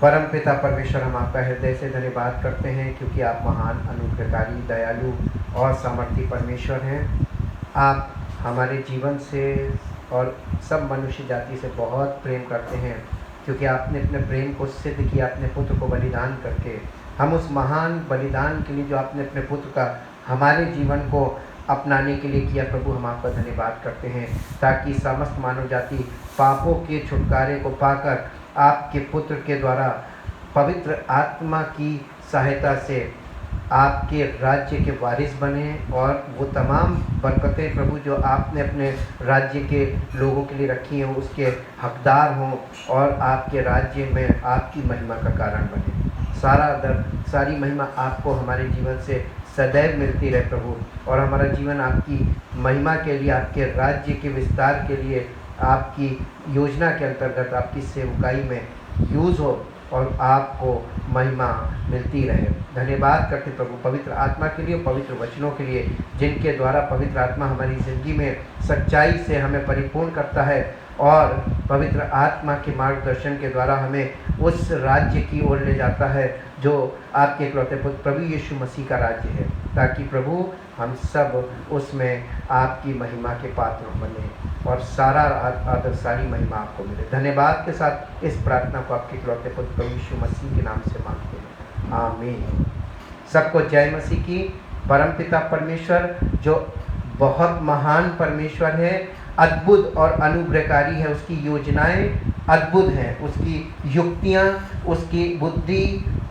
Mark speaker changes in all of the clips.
Speaker 1: परमपिता परमेश्वर, हम आपका हृदय से धन्यवाद करते हैं क्योंकि आप महान, अनुग्रहकारी, दयालु और सामर्थी परमेश्वर हैं। आप हमारे जीवन से और सब मनुष्य जाति से बहुत प्रेम करते हैं क्योंकि आपने अपने प्रेम को सिद्ध किया अपने पुत्र को बलिदान करके। हम उस महान बलिदान के लिए जो आपने अपने पुत्र का हमारे जीवन को अपनाने के लिए किया, प्रभु हम आपका धन्यवाद करते हैं, ताकि समस्त मानव जाति पापों के छुटकारे को पाकर आपके पुत्र के द्वारा पवित्र आत्मा की सहायता से आपके राज्य के वारिस बने और वो तमाम बरकतें प्रभु जो आपने अपने राज्य के लोगों के लिए रखी हैं उसके हकदार हों और आपके राज्य में आपकी महिमा का कारण बने। सारा आदर, सारी महिमा आपको हमारे जीवन से सदैव मिलती रहे प्रभु, और हमारा जीवन आपकी महिमा के लिए, आपके राज्य के विस्तार के लिए, आपकी योजना के अंतर्गत आपकी सेवकाई में यूज़ हो और आपको महिमा मिलती रहे। धन्यवाद करते प्रभु पवित्र आत्मा के लिए, पवित्र वचनों के लिए, जिनके द्वारा पवित्र आत्मा हमारी ज़िंदगी में सच्चाई से हमें परिपूर्ण करता है और पवित्र आत्मा के मार्गदर्शन के द्वारा हमें उस राज्य की ओर ले जाता है जो आपके इकलौते पुत्र प्रभु यीशु मसीह का राज्य है, ताकि प्रभु हम सब उसमें आपकी महिमा के पात्र बने और सारा आदर, सारी महिमा आपको मिले। धन्यवाद के साथ इस प्रार्थना को आपके इकलौते पुत्र प्रभु यीशु मसीह के नाम से मांगते हैं, आमीन। सबको जय मसीह की। परमपिता परमेश्वर जो बहुत महान परमेश्वर है, अद्भुत और अनुग्रहकारी है, उसकी योजनाएं अद्भुत हैं, उसकी युक्तियां, उसकी बुद्धि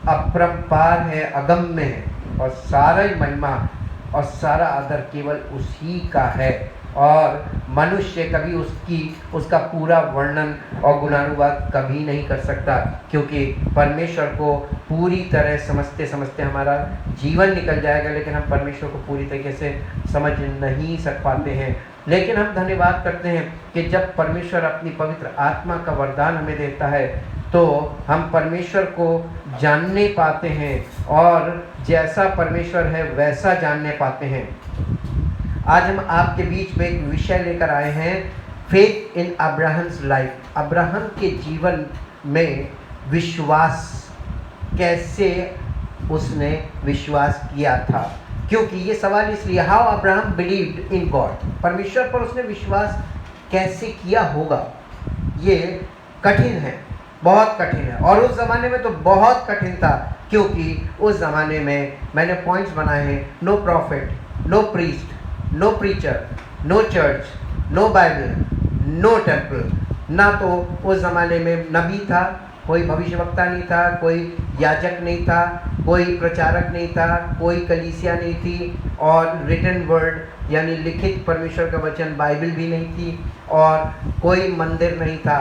Speaker 1: अपरंपार है, अगम्य है, और सारा महिमा और सारा आदर केवल उसी का है और मनुष्य कभी उसका पूरा वर्णन और गुणानुवाद कभी नहीं कर सकता, क्योंकि परमेश्वर को पूरी तरह समझते समझते हमारा जीवन निकल जाएगा, लेकिन हम परमेश्वर को पूरी तरीके से समझ नहीं सक पाते हैं। लेकिन हम धन्यवाद करते हैं कि जब परमेश्वर अपनी पवित्र आत्मा का वरदान हमें देता है तो हम परमेश्वर को जानने पाते हैं और जैसा परमेश्वर है वैसा जानने पाते हैं। आज हम आपके बीच में एक विषय लेकर आए हैं, faith in Abraham's life. Abraham के जीवन में विश्वास, कैसे उसने विश्वास किया था, क्योंकि ये सवाल इसलिए, how Abraham believed in God, परमेश्वर पर उसने विश्वास कैसे किया होगा। ये कठिन है, बहुत कठिन है, और उस ज़माने में तो बहुत कठिन था, क्योंकि उस ज़माने में मैंने पॉइंट्स बनाए हैं, no prophet, no priest, no preacher, no church, no Bible, no temple. ना तो उस ज़माने में नबी था, कोई भविष्यवक्ता नहीं था, कोई याजक नहीं था, कोई प्रचारक नहीं था, कोई कलीसिया नहीं थी, और रिटन वर्ड यानी लिखित परमेश्वर का वचन बाइबल भी नहीं थी, और कोई मंदिर नहीं था।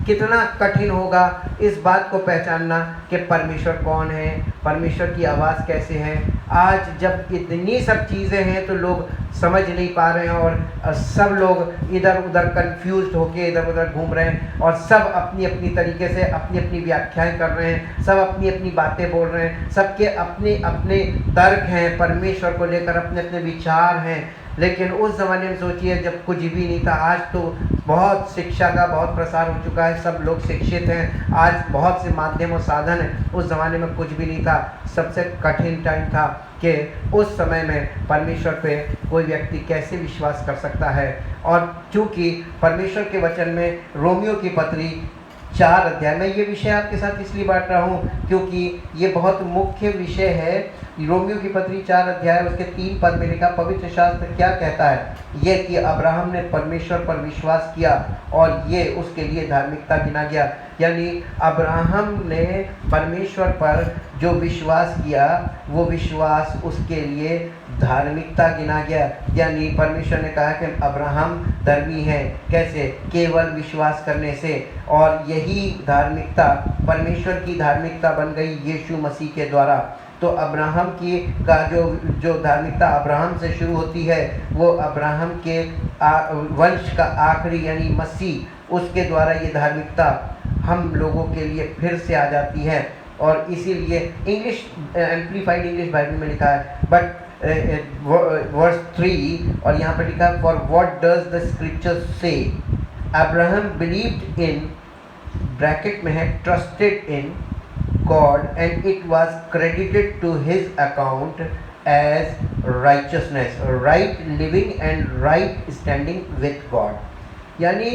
Speaker 1: कितना कठिन होगा इस बात को पहचानना कि परमेश्वर कौन है, परमेश्वर की आवाज़ कैसे है। आज जब इतनी सब चीज़ें हैं तो लोग समझ नहीं पा रहे हैं और सब लोग इधर उधर कंफ्यूज्ड होके इधर उधर घूम रहे हैं, और सब अपनी अपनी तरीके से अपनी अपनी व्याख्याएं कर रहे हैं, सब अपनी अपनी बातें बोल रहे हैं, सबके अपने अपने तर्क हैं, परमेश्वर को लेकर अपने अपने विचार हैं। लेकिन उस ज़माने में सोचिए जब कुछ भी नहीं था। आज तो बहुत शिक्षा का बहुत प्रसार हो चुका है, सब लोग शिक्षित हैं, आज बहुत से माध्यम और साधन हैं। उस ज़माने में कुछ भी नहीं था, सबसे कठिन टाइम था कि उस समय में परमेश्वर पे कोई व्यक्ति कैसे विश्वास कर सकता है। और चूँकि परमेश्वर के वचन में रोमियो की पत्री 4 अध्याय में ये विषय आपके साथ इसलिए बांट रहा हूँ क्योंकि ये बहुत मुख्य विषय है। रोमियो की पत्री 4 अध्याय उसके 3 पद में लिखा, पवित्र शास्त्र क्या कहता है, ये कि अब्राहम ने परमेश्वर पर विश्वास किया और ये उसके लिए धार्मिकता गिना गया। यानी अब्राहम ने परमेश्वर पर जो विश्वास किया वो विश्वास उसके लिए धार्मिकता गिना गया। यानी परमेश्वर ने कहा कि अब्राहम धर्मी है, कैसे, केवल विश्वास करने से, और यही धार्मिकता परमेश्वर की धार्मिकता बन गई यीशु मसीह के द्वारा। तो अब्राहम की का जो धार्मिकता अब्राहम से शुरू होती है वो अब्राहम के वंश का आखिरी यानी मसीह, उसके द्वारा ये धार्मिकता हम लोगों के लिए फिर से आ जाती है। और इसीलिए इंग्लिश एम्प्लीफाइड इंग्लिश बाइबल में लिखा है, बट वर्स 3 और यहाँ पर लिखा है, for what does the scripture से, अब्राहम बिलीव्ड इन, ब्रैकेट में है trusted in, God and it was credited to his account as righteousness, right living and right standing with God. यानी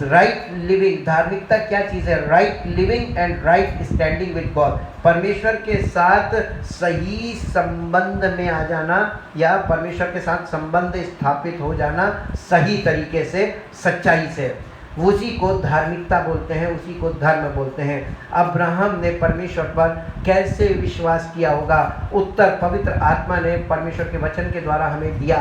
Speaker 1: राइट लिविंग, धार्मिकता क्या चीज़ है? Right living and right standing with God, परमेश्वर के साथ सही संबंध में आ जाना या परमेश्वर के साथ संबंध स्थापित हो जाना सही तरीके से, सच्चाई से, उसी को धार्मिकता बोलते हैं, उसी को धर्म बोलते हैं। अब्राहम ने परमेश्वर पर कैसे विश्वास किया होगा? उत्तर पवित्र आत्मा ने परमेश्वर के वचन के द्वारा हमें दिया।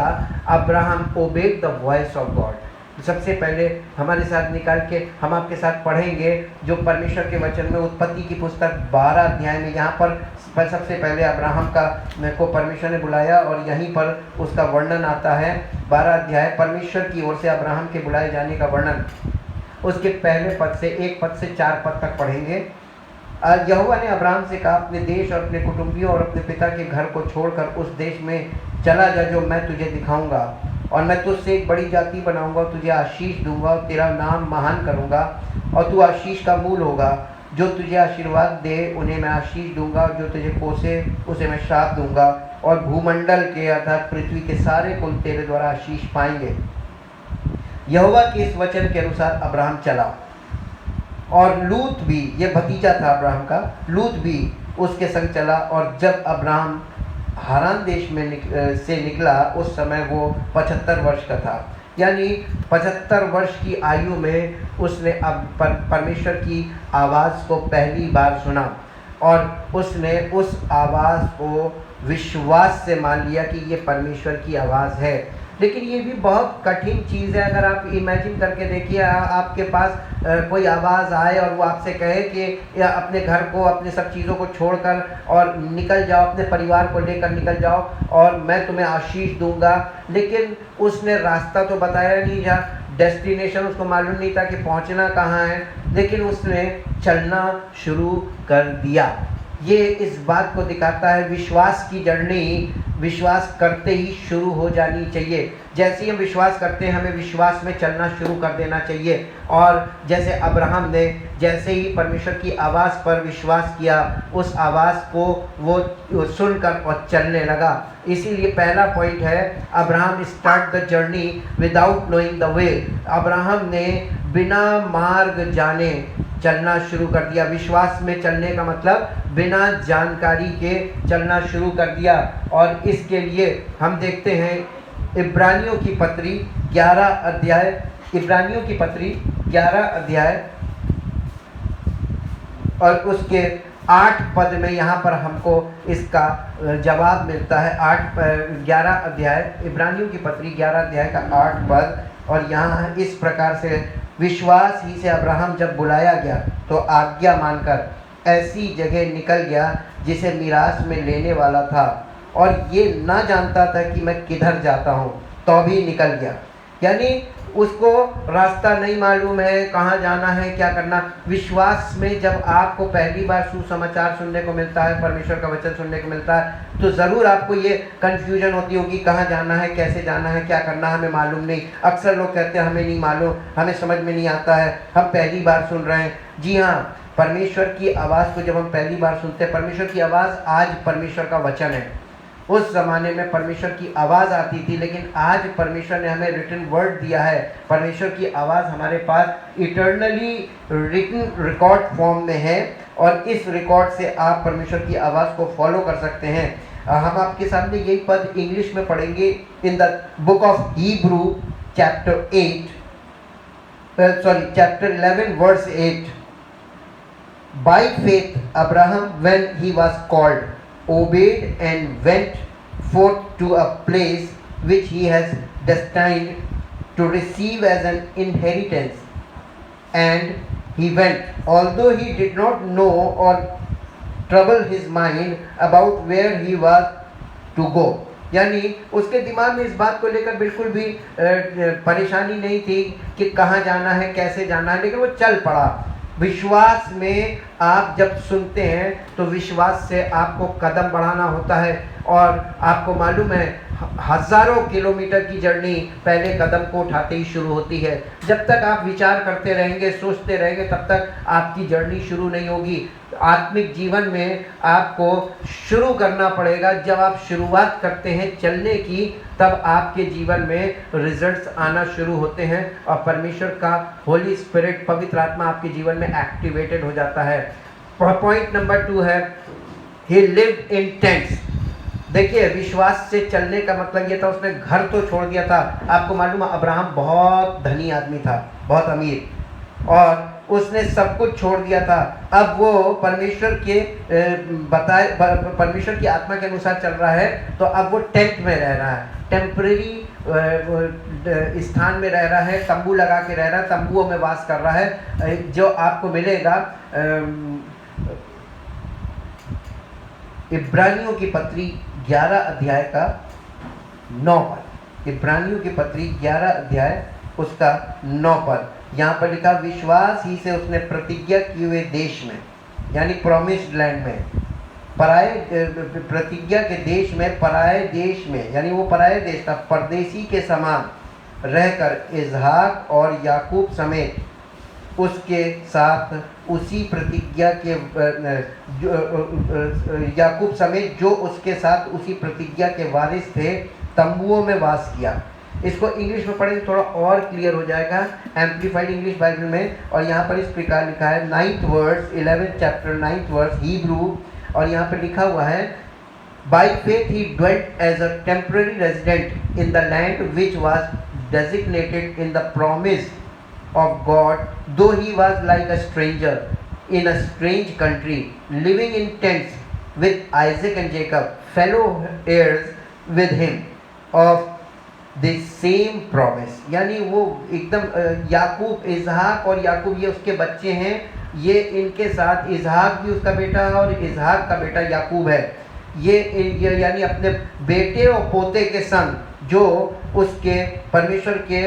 Speaker 1: Abraham obeyed the voice of God. सबसे पहले हमारे साथ निकाल के हम आपके साथ पढ़ेंगे जो परमेश्वर के वचन में उत्पत्ति की पुस्तक 12 अध्याय में, यहाँ पर सबसे पहले अब्राहम को परमेश्वर ने बुलाया और यहीं पर उसका वर्णन आता है। 12 अध्याय परमेश्वर की ओर से अब्राहम के बुलाए जाने का वर्णन, उसके पहले पद से 1 पद से 4 पद तक पढ़ेंगे। यहोवा ने अब्राहम से कहा, अपने देश और अपने कुटुंबियों और अपने पिता के घर को छोड़कर उस देश में चला जा जो मैं तुझे दिखाऊंगा, और मैं तुझसे एक बड़ी जाति बनाऊंगा और तुझे आशीष दूंगा और तेरा नाम महान करूंगा और तू आशीष का मूल होगा। जो तुझे आशीर्वाद दे उन्हें मैं आशीष दूंगा और जो तुझे कोसे उसे मैं श्राप दूंगा, और भूमंडल के अर्थात पृथ्वी के सारे कुल तेरे द्वारा आशीष पाएंगे। यहोवा के इस वचन के अनुसार अब्राहम चला, और लूत भी, ये भतीजा था अब्राहम का, लूत भी उसके संग चला। और जब अब्राहम हारान देश में से निकला उस समय वो 75 वर्ष का था। यानी 75 वर्ष की आयु में उसने अब परमेश्वर की आवाज़ को पहली बार सुना, और उसने उस आवाज़ को विश्वास से मान लिया कि ये परमेश्वर की आवाज़ है। लेकिन ये भी बहुत कठिन चीज़ है। अगर आप इमेजिन करके देखिए, आपके पास कोई आवाज़ आए और वो आपसे कहे कि या अपने घर को, अपने सब चीज़ों को छोड़कर और निकल जाओ, अपने परिवार को लेकर निकल जाओ और मैं तुम्हें आशीष दूंगा। लेकिन उसने रास्ता तो बताया नहीं, जहाँ डेस्टिनेशन उसको मालूम नहीं था कि पहुंचना कहाँ है, लेकिन उसने चलना शुरू कर दिया। ये इस बात को दिखाता है विश्वास की जर्नी विश्वास करते ही शुरू हो जानी चाहिए। जैसे ही हम विश्वास करते हैं हमें विश्वास में चलना शुरू कर देना चाहिए। और जैसे अब्राहम ने जैसे ही परमेश्वर की आवाज़ पर विश्वास किया, उस आवाज़ को वो सुनकर और चलने लगा। इसीलिए पहला पॉइंट है, Abraham start the journey without knowing the way. Abraham ने बिना मार्ग जाने चलना शुरू कर दिया। विश्वास में चलने का मतलब बिना जानकारी के चलना शुरू कर दिया। और इसके लिए हम देखते हैं इब्रानियों की पत्री 11 अध्याय, इब्रानियों की पत्री 11 अध्याय और उसके 8 पद में यहाँ पर हमको इसका जवाब मिलता है। 11 अध्याय, इब्रानियों की पत्री 11 अध्याय का 8 पद, और यहाँ इस प्रकार से, विश्वास ही से अब्राहम जब बुलाया गया तो आज्ञा मानकर ऐसी जगह निकल गया जिसे मिरास में लेने वाला था, और ये ना जानता था कि मैं किधर जाता हूँ, तो भी निकल गया। यानी उसको रास्ता नहीं मालूम है, कहाँ जाना है, क्या करना। विश्वास में जब आपको पहली बार सुसमाचार सुनने को मिलता है, परमेश्वर का वचन सुनने को मिलता है, तो ज़रूर आपको ये कन्फ्यूजन होती होगी, कहाँ जाना है, कैसे जाना है, क्या करना है, हमें मालूम नहीं। अक्सर लोग कहते हैं हमें नहीं मालूम, हमें समझ में नहीं आता है, हम पहली बार सुन रहे हैं। जी हाँ, परमेश्वर की आवाज़ को जब हम पहली बार सुनते हैं, परमेश्वर की आवाज़ आज परमेश्वर का वचन है। उस ज़माने में परमेश्वर की आवाज़ आती थी, लेकिन आज परमेश्वर ने हमें रिटन वर्ड दिया है। परमेश्वर की आवाज़ हमारे पास इटर्नली रिटन रिकॉर्ड फॉर्म में है, और इस रिकॉर्ड से आप परमेश्वर की आवाज़ को फॉलो कर सकते हैं। हम आपके सामने यही पद इंग्लिश में पढ़ेंगे। In the book of Hebrew chapter 11 verse 8, by faith Abraham, when he was called, obeyed and went forth to a place which he has destined to receive as an inheritance. And he went, although he did not know or trouble his mind about where he was to go. यानी उसके दिमाग में इस बात को लेकर बिल्कुल भी परेशानी नहीं थी कि कहाँ जाना है, कैसे जाना है, लेकिन वो चल पड़ा। विश्वास में आप जब सुनते हैं तो विश्वास से आपको कदम बढ़ाना होता है। और आपको मालूम है हज़ारों किलोमीटर की जर्नी पहले कदम को उठाते ही शुरू होती है। जब तक आप विचार करते रहेंगे, सोचते रहेंगे, तब तक आपकी जर्नी शुरू नहीं होगी। आत्मिक जीवन में आपको शुरू करना पड़ेगा। जब आप शुरुआत करते हैं चलने की, तब आपके जीवन में रिजल्ट्स आना शुरू होते हैं और परमेश्वर का होली स्पिरिट, पवित्र आत्मा आपके जीवन में एक्टिवेटेड हो जाता है। पॉइंट नंबर 2 है, ही लिव्ड इन टेंट्स। देखिए, विश्वास से चलने का मतलब ये था, उसने घर तो छोड़ दिया था। आपको मालूम है, अब्राहम बहुत धनी आदमी था, बहुत अमीर, और उसने सब कुछ छोड़ दिया था। अब वो परमेश्वर के परमेश्वर की आत्मा के अनुसार चल रहा है, तो अब वो टेंट में रह रहा है, टेम्परेरी स्थान में रह रहा है, तंबू लगा के रह रहा है, तंबुओं में वास कर रहा है। जो आपको मिलेगा इब्रानियों की पत्री 11 अध्याय का 9 पद, इब्रानियों की पत्री 11 अध्याय उसका 9 पद, यहाँ पर लिखा, विश्वास ही से उसने प्रतिज्ञा किए हुए देश में, यानी प्रॉमिस्ड लैंड में, पराये प्रतिज्ञा के देश में, पराये देश में, यानी वो पराये देश था, परदेशी के समान रहकर इसहाक और याकूब समेत उसके साथ उसी प्रतिज्ञा के याकूब समेत जो उसके साथ उसी प्रतिज्ञा के वारिस थे, तंबुओं में वास किया। इसको इंग्लिश में पढ़ेंगे थोड़ा और क्लियर हो जाएगा, एम्प्लीफाइड इंग्लिश बाइबल में। और यहाँ पर इस प्रकार लिखा है, 9th verse, 11th chapter 9th verse, Hebrew, और यहाँ पर लिखा हुआ है, by faith he dwelt as a temporary resident in the land which was designated in the promise of God, though he was like a stranger in a strange country, living in tents with Isaac and Jacob, fellow heirs with him of the same promise। यानी वो एकदम याकूब, इसहाक और याकूब, ये उसके बच्चे हैं, ये इनके साथ, इसहाक भी उसका बेटा है और इसहाक का बेटा याकूब है। ये यानी अपने बेटे और पोते के संग, जो उसके परमेश्वर के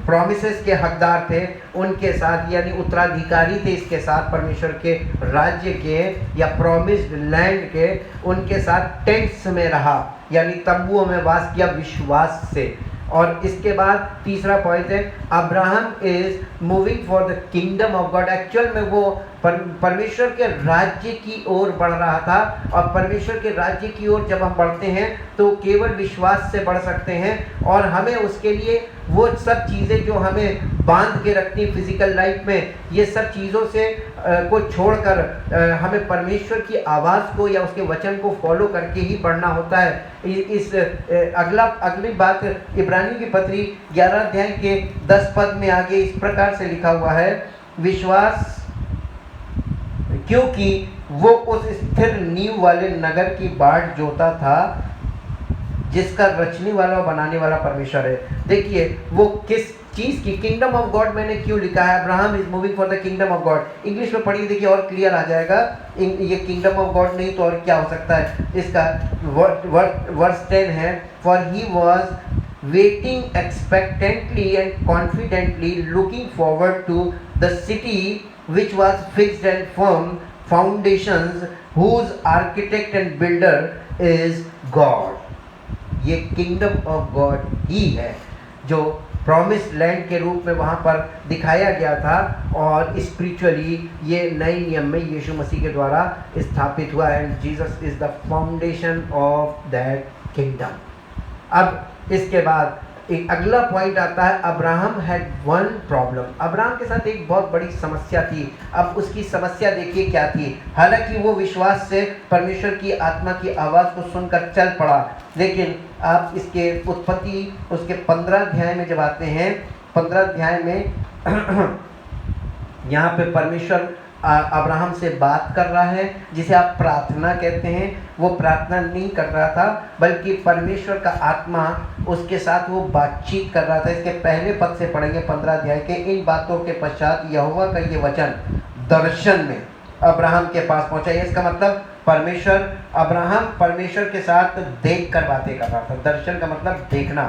Speaker 1: प्रॉमिसेस के हकदार थे, उनके साथ, यानी उत्तराधिकारी थे इसके साथ, परमेश्वर के राज्य के या प्रॉमिस्ड लैंड के, उनके साथ टेंट्स में रहा, यानी तंबुओं में वास किया विश्वास से। और इसके बाद तीसरा पॉइंट है, Abraham is moving for the kingdom of God. Actual में वो परमेश्वर के राज्य की ओर बढ़ रहा था, और परमेश्वर के राज्य की ओर जब हम बढ़ते हैं तो केवल विश्वास से बढ़ सकते हैं, और हमें उसके लिए वो सब चीज़ें जो हमें बांध के रखती फिजिकल लाइफ में, ये सब चीज़ों से को छोड़कर हमें परमेश्वर की आवाज़ को या उसके वचन को फॉलो करके ही बढ़ना होता है। इस अगली बात इब्रानियों की पत्री 11 अध्याय के 10 पद में आगे इस प्रकार से लिखा हुआ है, विश्वास, क्योंकि वो उस स्थिर नींव वाले नगर की बाट जोता था जिसका रचने वाला और बनाने वाला परमेश्वर है। देखिए, वो किस चीज़ की, किंगडम ऑफ गॉड मैंने क्यों लिखा है, Abraham is moving for the kingdom of God. English में पढ़िए, देखिए और क्लियर आ जाएगा। ये किंगडम ऑफ गॉड नहीं तो और क्या हो सकता है। इसका वर्स 10 है, for he was waiting expectantly and confidently looking forward to the city which was fixed and firm foundations, whose architect and builder is God। ये किंगडम ऑफ गॉड ही है जो प्रॉमिस्ड लैंड के रूप में वहाँ पर दिखाया गया था, और स्पिरिचुअली ये नए नियम में यीशु मसीह के द्वारा स्थापित हुआ, and Jesus is the foundation of that kingdom. अब इसके बाद एक अगला पॉइंट आता है, Abraham had one problem. Abraham के साथ एक बहुत बड़ी समस्या थी। अब उसकी समस्या देखिए क्या थी। हालांकि वो विश्वास से परमेश्वर की आत्मा की आवाज़ को सुनकर चल पड़ा, लेकिन आप इसके उत्पत्ति उसके 15 अध्याय में जब आते हैं, 15 अध्याय में यहाँ पे परमेश्वर अब्राहम से बात कर रहा है, जिसे आप प्रार्थना कहते हैं। वो प्रार्थना नहीं कर रहा था, बल्कि परमेश्वर का आत्मा उसके साथ वो बातचीत कर रहा था। इसके पहले पद से पढ़ेंगे 15 अध्याय के, इन बातों के पश्चात यहोवा का ये वचन दर्शन में अब्राहम के पास पहुंचा। इसका मतलब अब्राहम परमेश्वर के साथ देख कर बातें कर रहा था। दर्शन का मतलब देखना,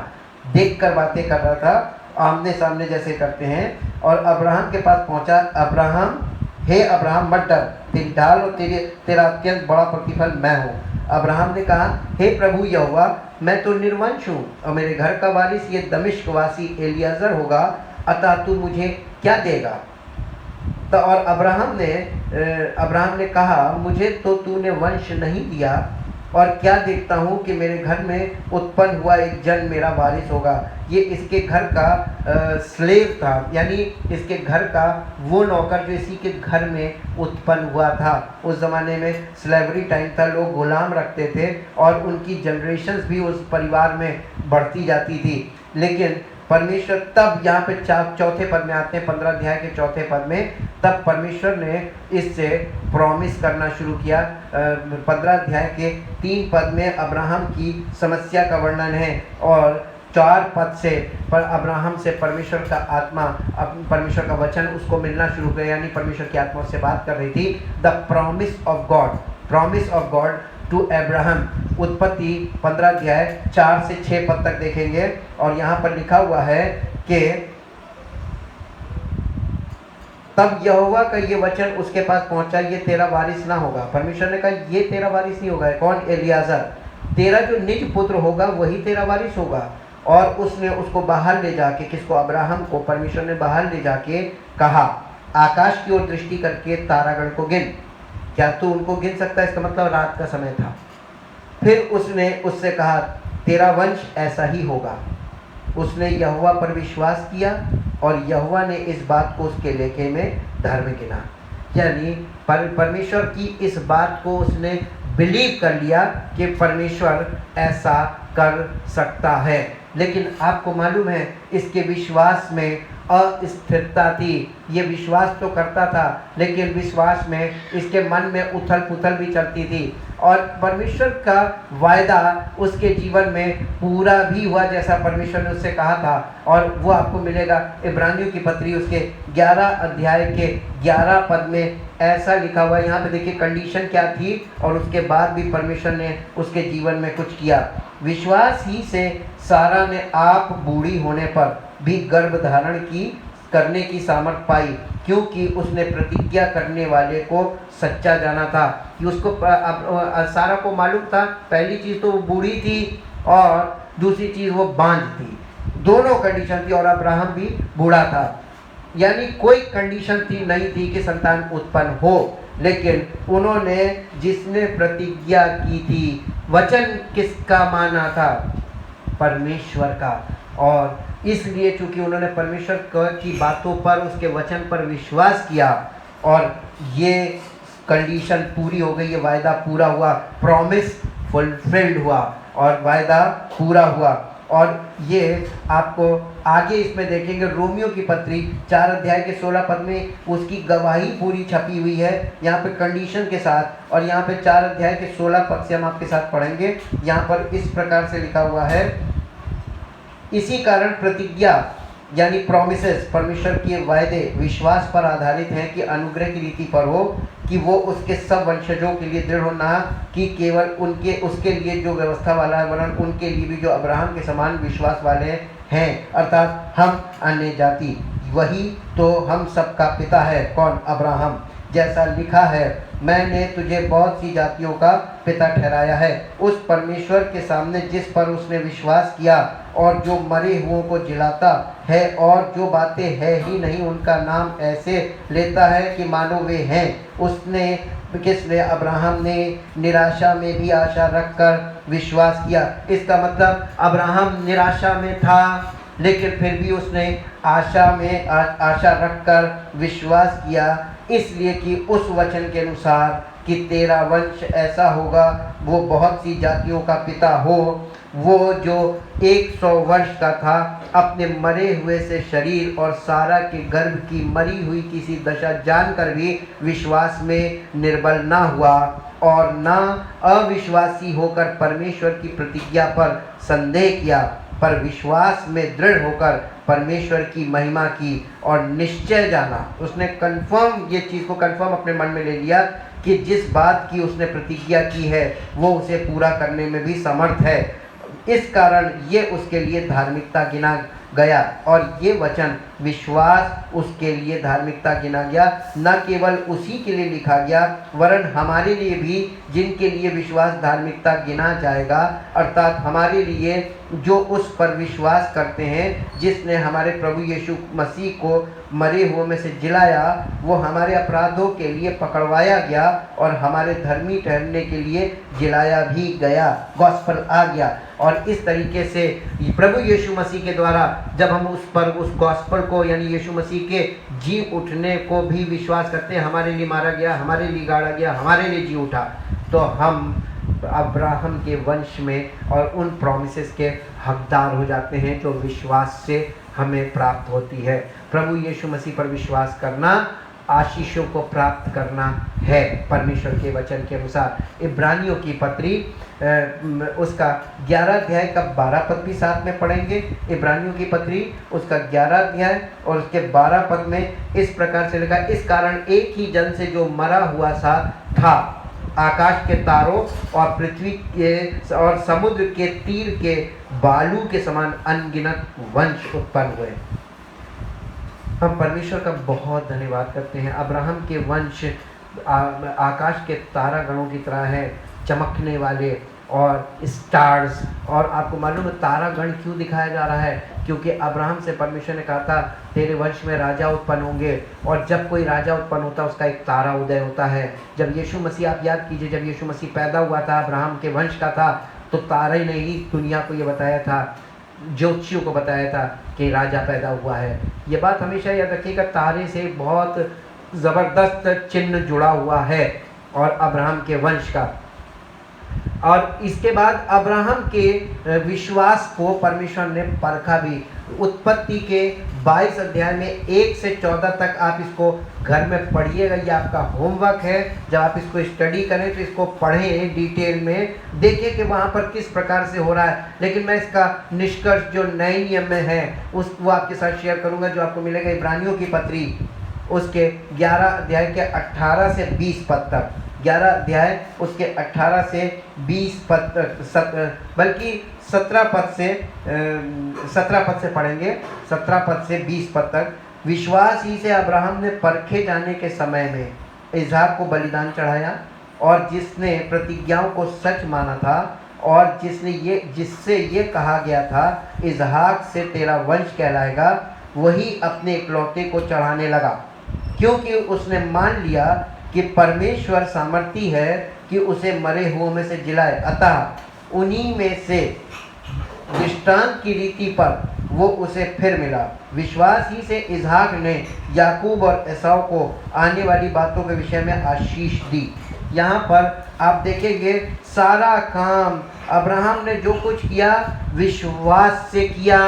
Speaker 1: देख कर बातें कर रहा था, आमने सामने जैसे करते हैं। और अब्राहम के पास पहुंचा। अब्राहम हे अब्राहम मत डर, तेरी ढाल और तेरा अत्यंत बड़ा प्रतिफल मैं हूँ। अब्राहम ने कहा, हे प्रभु यहोवा, मैं तो निर्वंश हूँ और मेरे घर का वारिस ये दमिश्क वासी एलियाजर होगा, अतः तू मुझे क्या देगा? तो और अब्राहम ने कहा, मुझे तो तूने वंश नहीं दिया, और क्या देखता हूँ कि मेरे घर में उत्पन्न हुआ एक जन मेरा वारिस होगा। ये इसके घर का स्लेव था, यानी इसके घर का वो नौकर जो इसी के घर में उत्पन्न हुआ था। उस ज़माने में स्लेवरी टाइम था, लोग गुलाम रखते थे और उनकी जनरेशन्स भी उस परिवार में बढ़ती जाती थी। लेकिन परमेश्वर तब यहाँ पे चौथे पद में आते हैं, 15 अध्याय के चौथे पद में, तब परमेश्वर ने इससे प्रॉमिस करना शुरू किया। 15 अध्याय के 3 पद में अब्राहम की समस्या का वर्णन है और 4 पद से पर अब्राहम से परमेश्वर का आत्मा, परमेश्वर का वचन उसको मिलना शुरू किया, यानी परमेश्वर की आत्मा उससे बात कर रही थी। The promise of God to Abraham, उत्पत्ति 15 अध्याय 4 से 6 पद तक देखेंगे और यहाँ पर लिखा हुआ है कि तब यहोवा का ये वचन उसके पास पहुंचा, ये तेरा वारिस ना होगा। परमेश्वर ने कहा, ये तेरा वारिस नहीं होगा। कौन? एलियाजर। तेरा जो निज पुत्र होगा वही तेरा वारिस होगा। और उसने उसको बाहर ले जाके, किसको? अब्राहम को परमेश्वर ने बाहर ले जाके कहा, आकाश की ओर दृष्टि करके तारागण को गिन। क्या तू उनको गिन सकता है? इसका मतलब रात का समय था। फिर उसने उससे कहा, तेरा वंश ऐसा ही होगा। उसने यहोवा पर विश्वास किया और यहोवा ने इस बात को उसके लेखे में धर्म गिना। यानी परमेश्वर की इस बात को उसने बिलीव कर लिया कि परमेश्वर ऐसा कर सकता है। लेकिन आपको मालूम है, इसके विश्वास में अस्थिरता थी। ये विश्वास तो करता था, लेकिन विश्वास में इसके मन में उथल पुथल भी चलती थी। और परमेश्वर का वायदा उसके जीवन में पूरा भी हुआ जैसा परमेश्वर ने उससे कहा था। और वो आपको मिलेगा इब्रानियों की पत्री उसके 11 अध्याय के 11 पद में ऐसा लिखा हुआ है। यहाँ पे देखिए कंडीशन क्या थी और उसके बाद भी परमेश्वर ने उसके जीवन में कुछ किया। विश्वास ही से सारा ने आप बूढ़ी होने पर भी गर्भ धारण करने की सामर्थ पाई, क्योंकि उसने प्रतिज्ञा करने वाले को सच्चा जाना था। कि उसको सारा को मालूम था, पहली चीज़ तो वो बूढ़ी थी और दूसरी चीज़ वो बांझ थी। दोनों कंडीशन थी और अब्राहम भी बूढ़ा था। यानी कोई कंडीशन नहीं थी कि संतान उत्पन्न हो। लेकिन उन्होंने जिसने प्रतिज्ञा की थी, वचन किसका माना था? परमेश्वर का। और इसलिए चूंकि उन्होंने परमेश्वर की बातों पर, उसके वचन पर विश्वास किया और ये कंडीशन पूरी हो गई, ये वायदा पूरा हुआ, प्रॉमिस फुलफिल्ड हुआ और वायदा पूरा हुआ। और ये आपको आगे इसमें देखेंगे, रोमियो की पत्री 4 अध्याय के 16 पद में उसकी गवाही पूरी छपी हुई है यहाँ पे कंडीशन के साथ। और यहाँ पे 4 अध्याय के 16 पद से हम आपके साथ पढ़ेंगे। यहाँ पर इस प्रकार से लिखा हुआ है, इसी कारण प्रतिज्ञा यानी प्रॉमिसेस, परमेश्वर के वायदे विश्वास पर आधारित हैं कि अनुग्रह की रीति पर हो, कि वो उसके सब वंशजों के लिए दृढ़ होना, कि केवल उसके लिए जो व्यवस्था वाला है, वरन उनके लिए भी जो अब्राहम के समान विश्वास वाले हैं, अर्थात हम अन्य जाति। वही तो हम सबका पिता है। कौन? अब्राहम। जैसा लिखा है, मैंने तुझे बहुत सी जातियों का पिता ठहराया है। उस परमेश्वर के सामने जिस पर उसने विश्वास किया और जो मरे हुओं को जिलाता है और जो बातें है ही नहीं उनका नाम ऐसे लेता है कि मानो वे हैं। किसने? अब्राहम ने निराशा में भी आशा रखकर विश्वास किया। इसका मतलब अब्राहम निराशा में था, लेकिन फिर भी उसने आशा रखकर विश्वास किया, इसलिए कि उस वचन के अनुसार कि तेरा वंश ऐसा होगा, वो बहुत सी जातियों का पिता हो। वो जो 100 वर्ष का था, अपने मरे हुए से शरीर और सारा के गर्भ की मरी हुई किसी दशा जानकर भी विश्वास में निर्बल ना हुआ और ना अविश्वासी होकर परमेश्वर की प्रतिज्ञा पर संदेह किया, पर विश्वास में दृढ़ होकर परमेश्वर की महिमा की और निश्चय जाना। उसने कंफर्म, ये चीज़ को कंफर्म अपने मन में ले लिया कि जिस बात की उसने प्रतिज्ञा की है वो उसे पूरा करने में भी समर्थ है। इस कारण ये उसके लिए धार्मिकता गया और ये वचन विश्वास उसके लिए धार्मिकता गिना गया। न केवल उसी के लिए लिखा गया वरन हमारे लिए भी, जिनके लिए विश्वास धार्मिकता गिना जाएगा, अर्थात हमारे लिए जो उस पर विश्वास करते हैं जिसने हमारे प्रभु यीशु मसीह को मरे हुए में से जिलाया, वो हमारे अपराधों के लिए पकड़वाया गया और हमारे धर्मी ठहरने के लिए जिलाया भी गया। गॉस्पल आ गया और इस तरीके से प्रभु यीशु मसीह के द्वारा जब हम उस गॉस्पल को यानी यीशु मसीह के जी उठने को भी विश्वास करते हैं, हमारे लिए मारा गया, हमारे लिए गाड़ा गया, हमारे लिए जी उठा, तो हम अब्राहम के वंश में और उन प्रॉमिसेस के हकदार हो जाते हैं जो विश्वास से हमें प्राप्त होती है। प्रभु यीशु मसीह पर विश्वास करना आशीषों को प्राप्त करना है परमेश्वर के वचन के अनुसार। इब्रानियों की पत्री उसका 11 अध्याय का 12 पद भी साथ में पढ़ेंगे। इब्रानियों की पत्री उसका 11 अध्याय और उसके 12 पद में इस प्रकार से लिखा, इस कारण एक ही जन से जो मरा हुआ सा था आकाश के तारों और पृथ्वी के और समुद्र के तीर के बालू के समान अनगिनत वंश उत्पन्न हुए। हम परमेश्वर का बहुत धन्यवाद करते हैं। अब्राहम के वंश आकाश के तारागणों की तरह है, चमकने वाले और स्टार्स। और आपको मालूम है तारागण क्यों दिखाया जा रहा है? क्योंकि अब्राहम से परमेश्वर ने कहा था तेरे वंश में राजा उत्पन्न होंगे, और जब कोई राजा उत्पन्न होता है उसका एक तारा उदय होता है। जब यीशु मसीह, आप याद कीजिए, जब यीशु मसीह पैदा हुआ था, अब्राहम के वंश का था, तो तारे ने ही दुनिया को ये बताया था, ज्योतिषियों को बताया था कि राजा पैदा हुआ है। ये बात हमेशा याद रखिएगा, तारे से बहुत ज़बरदस्त चिन्ह जुड़ा हुआ है और अब्राहम के वंश का। और इसके बाद अब्राहम के विश्वास को परमेश्वर ने परखा भी। उत्पत्ति के 22 अध्याय में 1 से 14 तक आप इसको घर में पढ़िएगा, ये आपका होमवर्क है। जब आप इसको स्टडी करें तो इसको पढ़ें डिटेल में, देखिए कि वहाँ पर किस प्रकार से हो रहा है। लेकिन मैं इसका निष्कर्ष जो नए नियम में है वो आपके साथ शेयर करूँगा, जो आपको मिलेगा इब्रानियों की पत्री उसके 11 अध्याय के 18 से 20 पद तक। 11 अध्याय उसके 18 से 20 पद तक, बल्कि 17 पद से पढ़ेंगे, 17 पद से 20 पद तक। विश्वास ही से अब्राहम ने परखे जाने के समय में इसहाक को बलिदान चढ़ाया, और जिसने प्रतिज्ञाओं को सच माना था, और जिससे ये कहा गया था इसहाक से तेरा वंश कहलाएगा, वही अपने इकलौते को चढ़ाने लगा, क्योंकि उसने मान लिया कि परमेश्वर सामर्थी है कि उसे मरे हुओं में से जिलाए। अतः उन्हीं में से दृष्टांत की रीति पर वो उसे फिर मिला। विश्वास ही से इसहाक ने याकूब और एसाव को आने वाली बातों के विषय में आशीष दी। यहाँ पर आप देखेंगे सारा काम अब्राहम ने जो कुछ किया विश्वास से किया।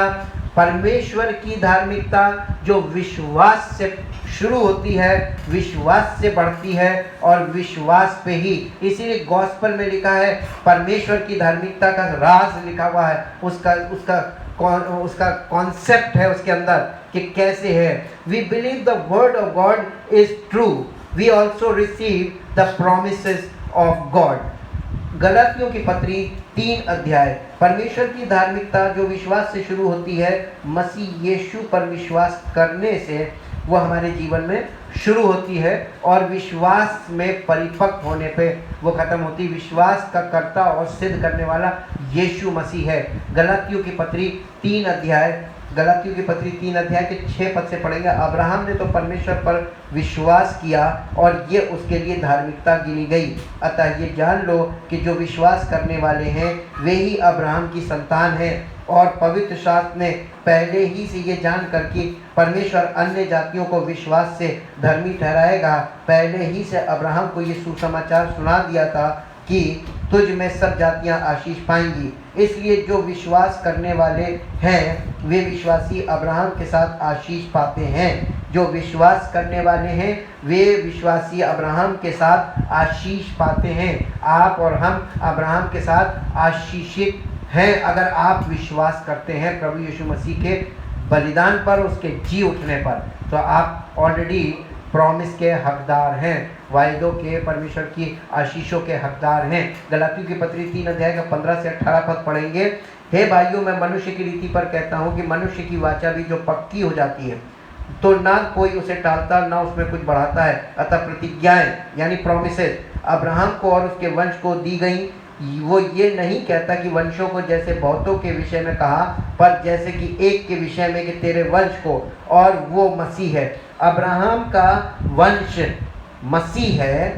Speaker 1: परमेश्वर की धार्मिकता जो विश्वास से शुरू होती है, विश्वास से बढ़ती है और विश्वास पे ही, इसीलिए गॉस्पल में लिखा है परमेश्वर की धार्मिकता का राज लिखा हुआ है, उसका कॉन्सेप्ट है उसके अंदर कि कैसे है। We believe the word of God is true, we also receive the promises of God. गलातियों की पत्री 3 अध्याय। परमेश्वर की धार्मिकता जो विश्वास से शुरू होती है, मसीह यीशु पर विश्वास करने से वो हमारे जीवन में शुरू होती है और विश्वास में परिपक्व होने पे वो खत्म होती। विश्वास का कर्ता और सिद्ध करने वाला यीशु मसीह है। गलातियों की पत्री 3 अध्याय के 6 पद से पढ़ेंगे। अब्राहम ने तो परमेश्वर पर विश्वास किया और ये उसके लिए धार्मिकता गिनी गई। अतः ये जान लो कि जो विश्वास करने वाले हैं वे ही अब्राहम की संतान हैं। और पवित्र शास्त्र ने पहले ही से ये जान कर कि परमेश्वर अन्य जातियों को विश्वास से धर्मी ठहराएगा, पहले ही से अब्राहम को ये सुसमाचार सुना दिया था कि तुझ में सब जातियां आशीष पाएंगी। इसलिए जो विश्वास करने वाले हैं वे विश्वासी अब्राहम के साथ आशीष पाते हैं। जो विश्वास करने वाले हैं वे विश्वासी अब्राहम के साथ आशीष पाते हैं। आप और हम अब्राहम के साथ आशीषित हैं अगर आप विश्वास करते हैं प्रभु यीशु मसीह के बलिदान पर, उसके जी उठने पर। तो आप ऑलरेडी प्रॉमिस के हकदार हैं, वायदों के, परमेश्वर की आशीषों के हकदार हैं। गलातियों की पत्री 3 अध्याय का 15 से 18 पद पढ़ेंगे। हे भाइयों, मैं मनुष्य की रीति पर कहता हूँ कि मनुष्य की वाचा भी जो पक्की हो जाती है तो ना कोई उसे टालता ना उसमें कुछ बढ़ाता है। अतः प्रतिज्ञाएं यानी प्रोमिसेस अब्राहम को और उसके वंश को दी गई। वो ये नहीं कहता कि वंशों को जैसे बहुतों के विषय में कहा, पर जैसे कि एक के विषय में कि तेरे वंश को, और वो मसीह है। अब्राहम का वंश मसीह है,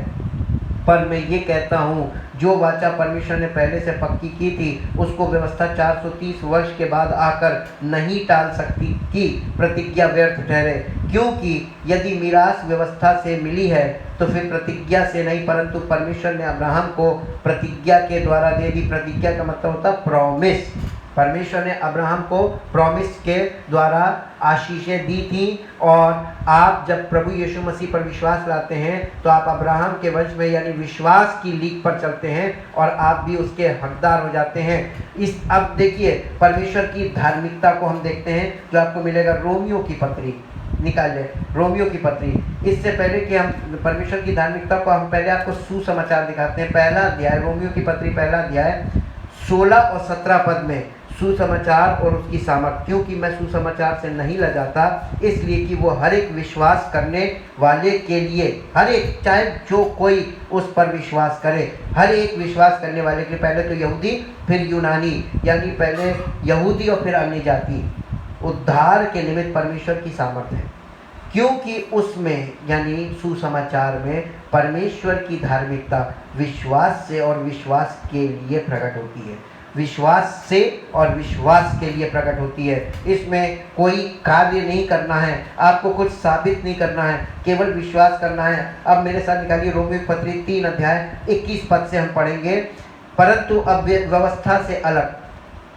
Speaker 1: पर मैं ये कहता हूँ जो वाचा परमेश्वर ने पहले से पक्की की थी उसको व्यवस्था 430 वर्ष के बाद आकर नहीं टाल सकती कि प्रतिज्ञा व्यर्थ ठहरे। क्योंकि यदि मीरास व्यवस्था से मिली है तो फिर प्रतिज्ञा से नहीं, परंतु परमेश्वर ने अब्राहम को प्रतिज्ञा के द्वारा दे दी। प्रतिज्ञा का मतलब होता है प्रॉमिस। परमेश्वर ने अब्राहम को प्रॉमिस के द्वारा आशीषें दी थी। और आप जब प्रभु यीशु मसीह पर विश्वास लाते हैं तो आप अब्राहम के वंश में यानी विश्वास की लीग पर चलते हैं और आप भी उसके हकदार हो जाते हैं। इस अब देखिए परमेश्वर की धार्मिकता को हम देखते हैं जो आपको मिलेगा रोमियो की पत्री। निकाल ले रोमियो की पत्री। इससे पहले कि हम परमेश्वर की धार्मिकता को हम पहले आपको सुसमाचार दिखाते हैं। पहला अध्याय रोमियो की पत्री पहला अध्याय 16 और 17 पद में सुसमाचार और उसकी सामर्थ। क्योंकि मैं सुसमाचार से नहीं लजाता, इसलिए कि वो हर एक विश्वास करने वाले के लिए, हर एक चाहे जो कोई उस पर विश्वास करे, हर एक विश्वास करने वाले के लिए, पहले तो यहूदी फिर यूनानी, यानी पहले यहूदी और फिर अन्य जाति, उद्धार के निमित्त परमेश्वर की सामर्थ्य है। क्योंकि उसमें यानी सुसमाचार में परमेश्वर की धार्मिकता विश्वास से और विश्वास के लिए प्रकट होती है। विश्वास से और विश्वास के लिए प्रकट होती है। इसमें कोई कार्य नहीं करना है, आपको कुछ साबित नहीं करना है, केवल विश्वास करना है। अब मेरे साथ निकालिए रोमियो पत्री 3 अध्याय 21 पद से हम पढ़ेंगे। परंतु अब व्यवस्था से अलग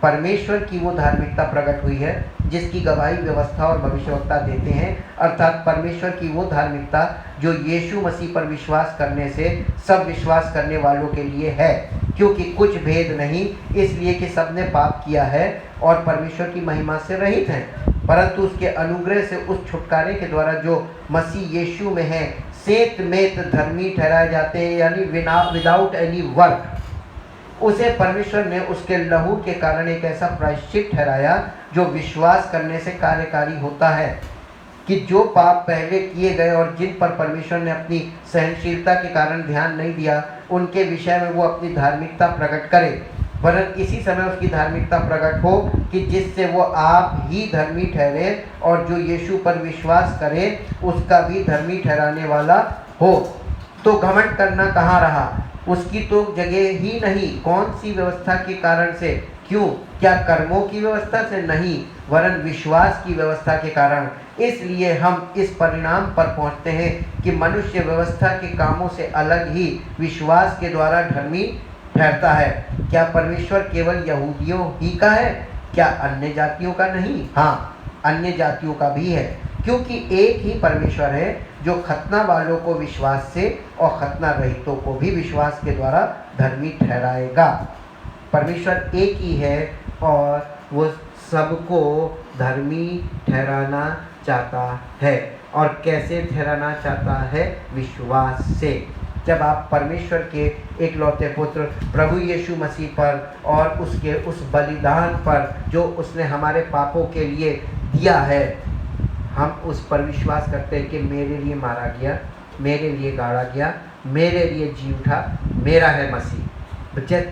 Speaker 1: परमेश्वर की वो धार्मिकता प्रकट हुई है जिसकी गवाही व्यवस्था और भविष्यवक्ता देते हैं, अर्थात परमेश्वर की वो धार्मिकता जो यीशु मसीह पर विश्वास करने से सब विश्वास करने वालों के लिए है। क्योंकि कुछ भेद नहीं, इसलिए कि सबने पाप किया है और परमेश्वर की महिमा से रहित हैं, परंतु उसके अनुग्रह से उस छुटकारे के द्वारा जो मसीह यीशु में है सेत मेत धर्मी ठहराए जाते हैं, यानी विदाउट एनी वर्क। उसे परमेश्वर ने उसके लहू के कारण एक ऐसा प्रायश्चित ठहराया जो विश्वास करने से कार्यकारी होता है, कि जो पाप पहले किए गए और जिन पर परमेश्वर ने अपनी सहनशीलता के कारण ध्यान नहीं दिया, उनके विषय में वो अपनी धार्मिकता प्रकट करे, वरन इसी समय उसकी धार्मिकता प्रकट हो कि जिससे वो आप ही धर्मी ठहरे और जो यीशु पर विश्वास करे उसका भी धर्मी ठहराने वाला हो। तो घमंड करना कहाँ रहा, उसकी तो जगह ही नहीं। कौन सी व्यवस्था के कारण से? क्यों? क्या कर्मों की व्यवस्था से? नहीं, वरन विश्वास की व्यवस्था के कारण। इसलिए हम इस परिणाम पर पहुंचते हैं कि मनुष्य व्यवस्था के कामों से अलग ही विश्वास के द्वारा धर्मी ठहरता है। क्या परमेश्वर केवल यहूदियों ही का है? क्या अन्य जातियों का नहीं? हाँ, अन्य जातियों का भी है, क्योंकि एक ही परमेश्वर है जो खतना वालों को विश्वास से और खतना रहितों को भी विश्वास के द्वारा धर्मी ठहराएगा। परमेश्वर एक ही है और वो सबको धर्मी ठहराना चाहता है। और कैसे ठहराना चाहता है? विश्वास से। जब आप परमेश्वर के एकलौते पुत्र प्रभु यीशु मसीह पर और उसके उस बलिदान पर जो उसने हमारे पापों के लिए दिया है, हम उस पर विश्वास करते हैं कि मेरे लिए मारा गया, मेरे लिए गाड़ा गया, मेरे लिए जी उठा, मेरा है मसीह।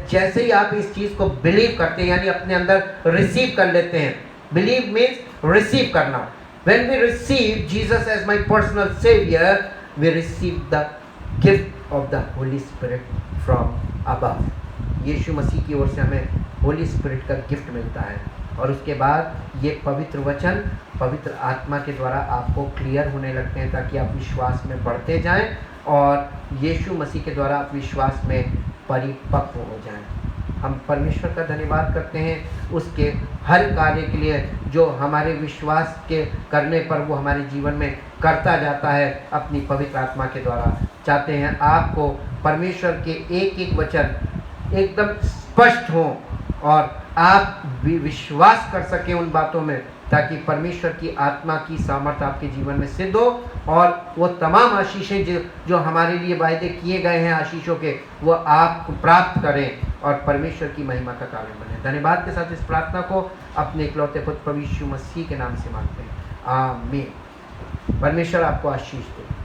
Speaker 1: जैसे ही आप इस चीज़ को बिलीव करते हैं, यानी अपने अंदर रिसीव कर लेते हैं। बिलीव मीन्स रिसीव करना। When we receive Jesus as my personal savior, we receive the gift of the Holy Spirit from above. यीशु मसीह की ओर से हमें होली स्पिरिट का गिफ्ट मिलता है और उसके बाद ये पवित्र वचन पवित्र आत्मा के द्वारा आपको क्लियर होने लगते हैं, ताकि आप विश्वास में बढ़ते जाएं और यीशु मसीह के द्वारा आप विश्वास में परिपक्व हो जाएं। हम परमेश्वर का धन्यवाद करते हैं उसके हर कार्य के लिए जो हमारे विश्वास के करने पर वो हमारे जीवन में करता जाता है अपनी पवित्र आत्मा के द्वारा। चाहते हैं आपको परमेश्वर के एक एक वचन एकदम स्पष्ट हों और आप भी विश्वास कर सकें उन बातों में ताकि परमेश्वर की आत्मा की सामर्थ्य आपके जीवन में सिद्ध हो और वो तमाम आशीषें जो हमारे लिए वायदे किए गए हैं आशीषों के, वो आप प्राप्त करें और परमेश्वर की महिमा का कारण बने। धन्यवाद के साथ इस प्रार्थना को अपने इकलौते पुत्र प्रभु यीशु मसीह के नाम से मांगते हैं, आमीन। परमेश्वर आपको आशीष दे।